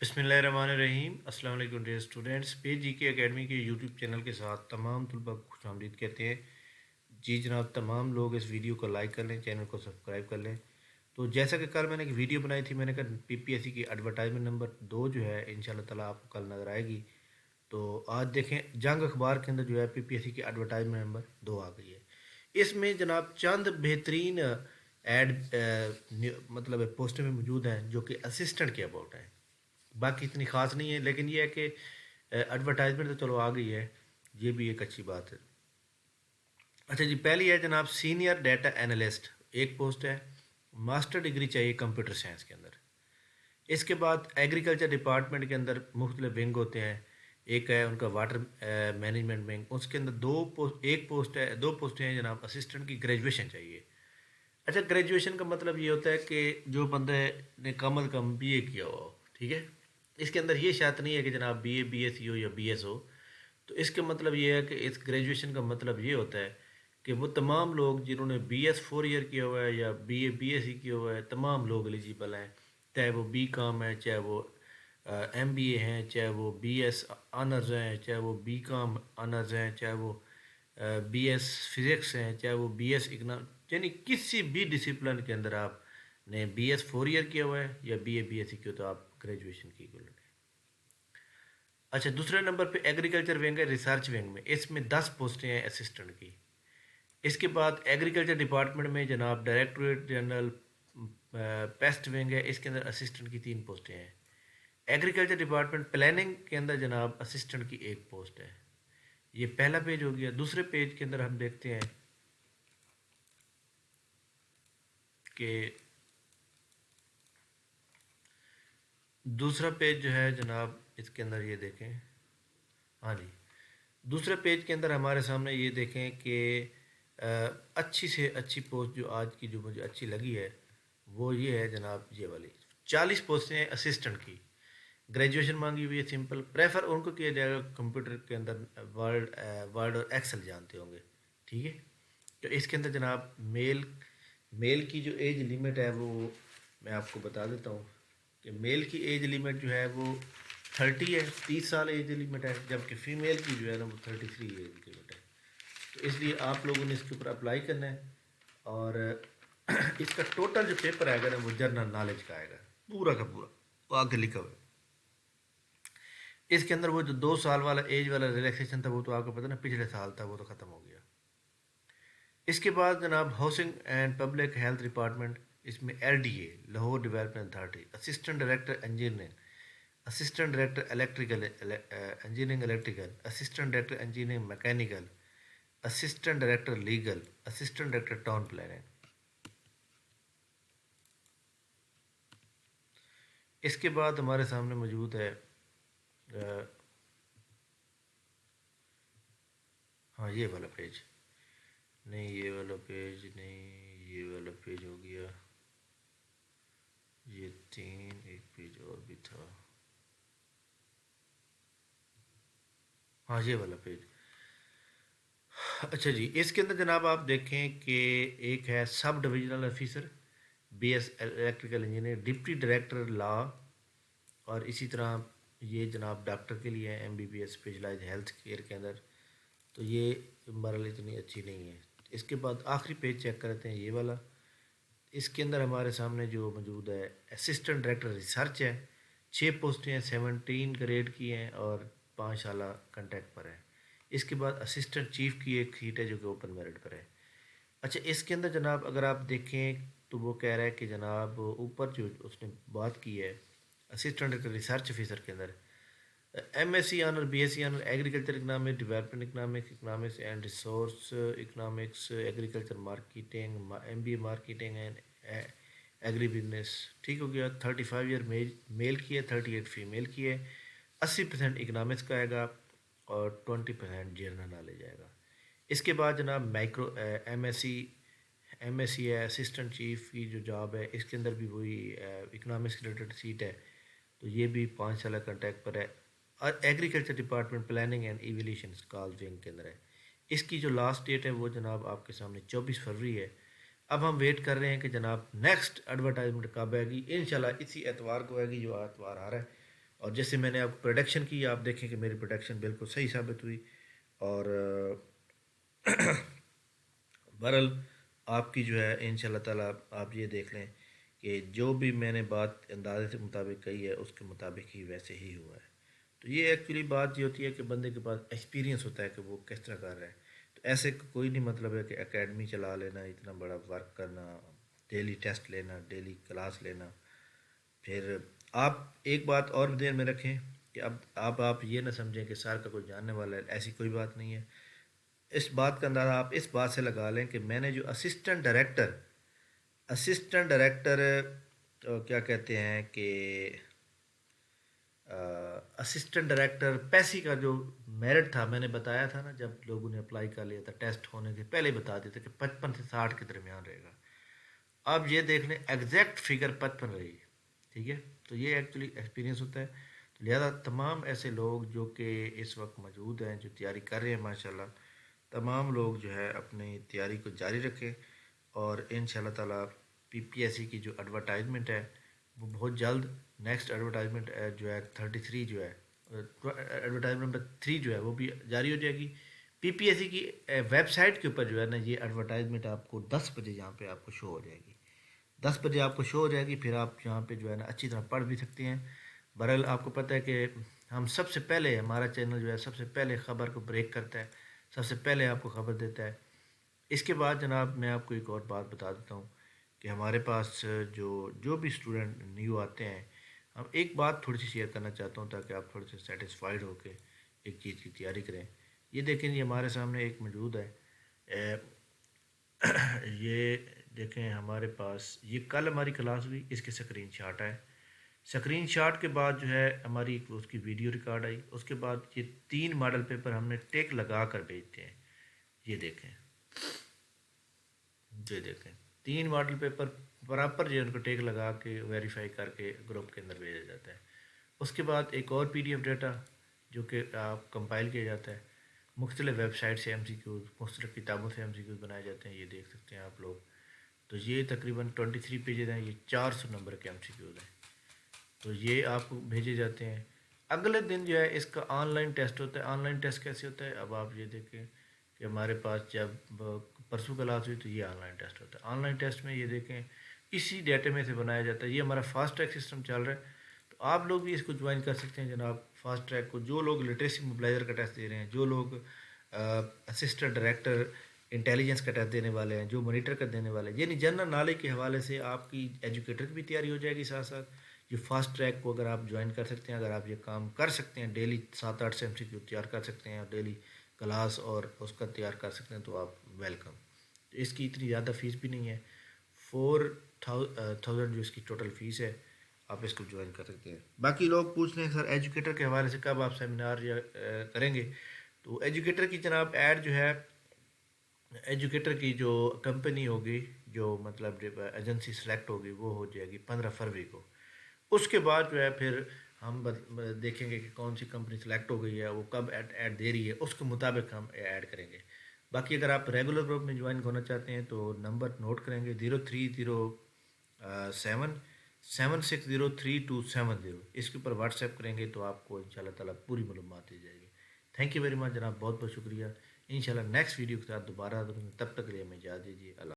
बिस्मिल्लाहिर्रहमानिर्रहीम। अस्सलाम वालेकुम डियर स्टूडेंट्स। पेज जी के एकेडमी के यूट्यूब चैनल के साथ तमाम तलबा को खुशामदीद कहते हैं। जी जनाब, तमाम लोग इस वीडियो को लाइक कर लें, चैनल को सब्सक्राइब कर लें। तो जैसा कि कल मैंने एक वीडियो बनाई थी, मैंने कहा पीपीएससी की एडवर्टाइजमेंट नंबर 2 जो है इंशाल्लाह ताला आपको कल नज़र आएगी। तो आज देखें, जंग अखबार के अंदर जो है पीपीएससी की एडवर्टाइजमेंट नंबर 2 आ गई है। इसमें जनाब चंद बेहतरीन मतलब पोस्टें में मौजूद हैं जो कि असिस्टेंट के अबाउट हैं। बाकी इतनी ख़ास नहीं है, लेकिन ये है कि एडवर्टाइजमेंट तो चलो आ गई है, ये भी एक अच्छी बात है। अच्छा जी, पहली है जनाब सीनियर डाटा एनालिस्ट, एक पोस्ट है। मास्टर डिग्री चाहिए कंप्यूटर साइंस के अंदर। इसके बाद एग्रीकल्चर डिपार्टमेंट के अंदर मुख्तलिफ विंग होते हैं। एक है उनका वाटर मैनेजमेंट विंग, उसके अंदर एक पोस्ट है, दो पोस्टें हैं जनाब असिस्टेंट की। ग्रेजुएशन चाहिए। अच्छा, ग्रेजुएशन का मतलब ये होता है कि जो बंदे ने कम अज़ कम बीए किया हो, ठीक है। इसके अंदर ये शर्त नहीं है कि जनाब बीए बीएससी हो या बीएस हो। तो इसका मतलब ये है कि इस ग्रेजुएशन का मतलब ये होता है कि वो तमाम लोग जिन्होंने बीएस 4 ईयर किया हुआ है या बीए बीएससी किया हुआ है, तमाम लोग एलिजिबल हैं। चाहे वो बी कॉम है, चाहे वो एमबीए हैं, चाहे वो बीएस ऑनर्स हैं, चाहे वो बी कॉम ऑनर्स हैं, चाहे वो बीएस फिज़िक्स हैं, चाहे वो बीएस इकनॉमिक्स, यानी किसी भी डिसिप्लिन के अंदर आपने बीएस 4 ईयर किया हुआ है या बीए बीएससी किया, तो आप ग्रेजुएशन की इक्विवेलेंट है। अच्छा, दूसरे नंबर पे एग्रीकल्चर विंग है, रिसर्च विंग में। इसमें 10 पोस्टें हैं असिस्टेंट की। इसके बाद एग्रीकल्चर डिपार्टमेंट में जनाब डायरेक्टरेट जनरल पेस्ट विंग है, इसके अंदर असिस्टेंट की 3 पोस्टें हैं। एग्रीकल्चर डिपार्टमेंट प्लानिंग के अंदर जनाब असिस्टेंट की 1 पोस्ट है। ये पहला पेज हो गया। दूसरे पेज के अंदर हम देखते हैं कि दूसरा पेज जो है जनाब, इसके अंदर ये देखें, हाँ जी, दूसरे पेज के अंदर हमारे सामने ये देखें कि अच्छी से अच्छी पोस्ट जो आज की जो मुझे अच्छी लगी है वो ये है जनाब, ये वाली 40 पोस्टें हैं असिस्टेंट की। ग्रेजुएशन मांगी हुई है, सिंपल। प्रेफर उनको किया जाएगा कंप्यूटर के अंदर वर्ड और एक्सेल जानते होंगे, ठीक है। तो इसके अंदर जनाब मेल की जो एज लिमिट है वो मैं आपको बता देता हूँ कि मेल की एज लिमिट जो है वो 30 है, 30 साल एज लिमिट है, जबकि फ़ीमेल की जो है ना वो 33 एज लिमिट है। तो इसलिए आप लोगों ने इसके ऊपर अप्लाई करना है। और इसका टोटल जो पेपर आएगा ना वो जनरल नॉलेज का आएगा, पूरा का पूरा, वो आगे लिखा हुआ है। इसके अंदर वो जो 2 साल वाला एज वाला रिलैक्सेशन था वो तो आपको पता ना पिछले साल था, वो तो ख़त्म हो गया। इसके बाद जनाब housing and public health department, इसमें LDA Lahore development authority, assistant director engineering, assistant director electrical engineering electrical, assistant director engineering mechanical, assistant director legal, assistant director town planning. इसके बाद हमारे सामने मौजूद है हाँ, ये वाला पेज नहीं, ये वाला पेज नहीं, ये वाला पेज हो गया। ये 3, एक पेज और भी था, हाँ ये वाला पेज। अच्छा जी, इसके अंदर जनाब आप देखें कि एक है sub divisional officer BS electrical engineer, deputy director law, और इसी तरह ये जनाब डॉक्टर के लिए है, एमबीबीएस स्पेशलाइज हेल्थ केयर के अंदर। तो ये बहरहाल इतनी अच्छी नहीं है। इसके बाद आखिरी पेज चेक करते हैं, ये वाला। इसके अंदर हमारे सामने जो मौजूद है असिस्टेंट डायरेक्टर रिसर्च है, 6 पोस्टें हैं, 17 ग्रेड की हैं और 5 साल कंट्रैक्ट पर है। इसके बाद असिस्टेंट चीफ की एक सीट है जो कि ओपन मेरिट पर है। अच्छा, इसके अंदर जनाब अगर आप देखें तो वो कह रहा है कि जनाब ऊपर जो उसने बात की है असिस्टेंट डायरेक्टर रिसर्च ऑफिसर के अंदर MSc honour, BSc honour agriculture economics, development economics, economics and resource economics, agriculture marketing, MBA marketing and agri business, ठीक हो गया। 35 ईयर मेल की है, 38 फीमेल की है। 80% इकनॉमिक्स का आएगा और 20% जनरल नॉलेज आएगा। इसके बाद जनाब माइक्रो एमएससी है, असिस्टेंट चीफ की जो जॉब है इसके अंदर भी वही इकनॉमिक्स रिलेटेड सीट है। तो ये भी 5 साल कंट्रैक्ट पर है और agriculture department planning and evaluation cell wing के अंदर है। इसकी जो लास्ट डेट है वो जनाब आपके सामने 24 फरवरी है। अब हम वेट कर रहे हैं कि जनाब नेक्स्ट एडवर्टाइजमेंट कब आएगी। इंशाल्लाह इसी एतवार को आएगी, जो एतवार आ रहा है। اور جیسے میں نے آپ پروڈکشن کی، آپ دیکھیں کہ میری پروڈکشن بالکل صحیح ثابت ہوئی. اور بہرحال آپ کی جو ہے ان شاء اللہ تعالیٰ آپ یہ دیکھ لیں کہ جو بھی میں نے بات اندازے کے مطابق کہی ہے اس کے مطابق ہی ویسے ہی ہوا ہے. تو یہ ایکچولی بات یہ ہوتی ہے کہ بندے کے پاس ایکسپیرینس ہوتا ہے کہ وہ کس طرح کر رہا ہے. تو ایسے کوئی نہیں مطلب ہے کہ اکیڈمی چلا لینا، اتنا بڑا ورک کرنا، ڈیلی ٹیسٹ لینا، ڈیلی کلاس لینا. پھر آپ ایک بات اور دھیان میں رکھیں کہ اب آپ یہ نہ سمجھیں کہ سر کا کوئی جاننے والا ہے، ایسی کوئی بات نہیں ہے. اس بات کا اندازہ آپ اس بات سے لگا لیں کہ میں نے جو اسسٹنٹ ڈائریکٹر کیا کہتے ہیں کہ اسسٹنٹ ڈائریکٹر پیسی کا جو میرٹ تھا، میں نے بتایا تھا نا جب لوگوں نے اپلائی کر لیا تھا ٹیسٹ ہونے سے پہلے بتا دیتے کہ 55 سے 60 کے درمیان رہے گا. اب یہ دیکھ لیں ایگزیکٹ فگر 55 رہی. ٹھیک ہے، تو یہ ایکچولی ایکسپیرینس ہوتا ہے. تو لہذا تمام ایسے لوگ جو کہ اس وقت موجود ہیں، جو تیاری کر رہے ہیں ماشاءاللہ، تمام لوگ جو ہے اپنی تیاری کو جاری رکھیں. اور ان شاء اللہ تعالیٰ پی پی ایس سی کی جو ایڈورٹائزمنٹ ہے وہ بہت جلد، نیکسٹ ایڈورٹائزمنٹ جو ہے 33 جو ہے، ایڈورٹائزمنٹ نمبر 3 جو ہے وہ بھی جاری ہو جائے گی. پی پی ایس سی کی ویب سائٹ کے اوپر جو ہے نا یہ ایڈورٹائزمنٹ آپ کو 10 بجے یہاں پہ آپ کو شو ہو جائے گی. 10 بجے آپ کو شو ہو جائے گی. پھر آپ یہاں پہ جو ہے نا اچھی طرح پڑھ بھی سکتے ہیں. بہرحال آپ کو پتہ ہے کہ ہم سب سے پہلے، ہمارا چینل جو ہے سب سے پہلے خبر کو بریک کرتا ہے، سب سے پہلے آپ کو خبر دیتا ہے. اس کے بعد جناب میں آپ کو ایک اور بات بتا دیتا ہوں کہ ہمارے پاس جو بھی اسٹوڈنٹ نیو آتے ہیں، ہم ایک بات تھوڑی سی شیئر کرنا چاہتا ہوں تاکہ آپ تھوڑے سے سیٹسفائیڈ ہو کے ایک چیز کی تیاری کریں. یہ دیکھیں یہ ہمارے سامنے ایک موجود ہے. یہ دیکھیں ہمارے پاس یہ کل ہماری کلاس ہوئی، اس کے سکرین شاٹ ہے. سکرین شاٹ کے بعد جو ہے ہماری اس کی ویڈیو ریکارڈ آئی. اس کے بعد یہ 3 ماڈل پیپر ہم نے ٹیک لگا کر بھیجتے ہیں. یہ دیکھیں، یہ دیکھیں 3 ماڈل پیپر پراپر جو ان کو ٹیک لگا کے ویریفائی کر کے گروپ کے اندر بھیجا جاتا ہے. اس کے بعد ایک اور پی ڈی ایف ڈیٹا جو کہ آپ کمپائل کیا جاتا ہے. مختلف ویب سائٹ سے ایم سی کیوز، مختلف کتابوں سے ایم سی کیوز بنائے جاتے ہیں. یہ دیکھ سکتے ہیں آپ لوگ. تو یہ تقریباً 23 پیجز ہیں. یہ 400 نمبر کے ایم سی کیوز ہیں. تو یہ آپ کو بھیجے جاتے ہیں. اگلے دن جو ہے اس کا آن لائن ٹیسٹ ہوتا ہے. آن لائن ٹیسٹ کیسے ہوتا ہے؟ اب آپ یہ دیکھیں کہ ہمارے پاس جب پرسوں کلاس ہوئی تو یہ آن لائن ٹیسٹ ہوتا ہے. آن لائن ٹیسٹ میں یہ دیکھیں اسی ڈیٹے میں سے بنایا جاتا ہے. یہ ہمارا فاسٹ ٹریک سسٹم چل رہا ہے. تو آپ لوگ بھی اس کو جوائن کر سکتے ہیں جناب فاسٹ ٹریک کو. جو لوگ لٹریسی موبلائزر کا ٹیسٹ دے رہے ہیں، جو لوگ اسسٹنٹ ڈائریکٹر انٹیلیجنس کا ٹیسٹ دینے والے ہیں، جو مانیٹر کا دینے والے ہیں، یعنی جنرل نالج کے حوالے سے آپ کی ایجوکیٹر کی بھی تیاری ہو جائے گی. ساتھ ساتھ یہ فاسٹ ٹریک کو اگر آپ جوائن کر سکتے ہیں، اگر آپ یہ کام کر سکتے ہیں، ڈیلی 7-8 سے ایم سی کیو تیار کر سکتے ہیں اور ڈیلی کلاس اور اس کا تیار کر سکتے ہیں تو آپ ویلکم. تو اس کی اتنی زیادہ فیس بھی نہیں ہے. 4000 جو اس کی ٹوٹل فیس ہے، آپ اس کو جوائن کر سکتے ہیں. باقی لوگ پوچھ رہے ہیں سر ایجوکیٹر کے حوالے سے کب آپ سیمینار کریں گے؟ تو ایجوکیٹر کی جناب ایڈ جو ہے، ایجوکیٹر کی جو کمپنی ہوگی، جو مطلب ایجنسی سلیکٹ ہوگی وہ ہو جائے گی 15 فروری کو. اس کے بعد جو ہے پھر ہم دیکھیں گے کہ کون سی کمپنی سلیکٹ ہو گئی ہے، وہ کب ایڈ دے رہی ہے، اس کے مطابق ہم ایڈ کریں گے. باقی اگر آپ ریگولر گروپ میں جوائن ہونا چاہتے ہیں تو نمبر نوٹ کریں گے 0307760370. اس کے اوپر واٹس ایپ کریں گے تو آپ کو ان شاء اللہ تعالیٰ پوری معلومات دی جائے گی. تھینک یو ویری مچ جناب، بہت بہت شکریہ. انشاءاللہ نیکسٹ ویڈیو کے ساتھ دوبارہ حاضر ہوں. تب تک کے لیے ہمیں اجازت دیجیے. اللہ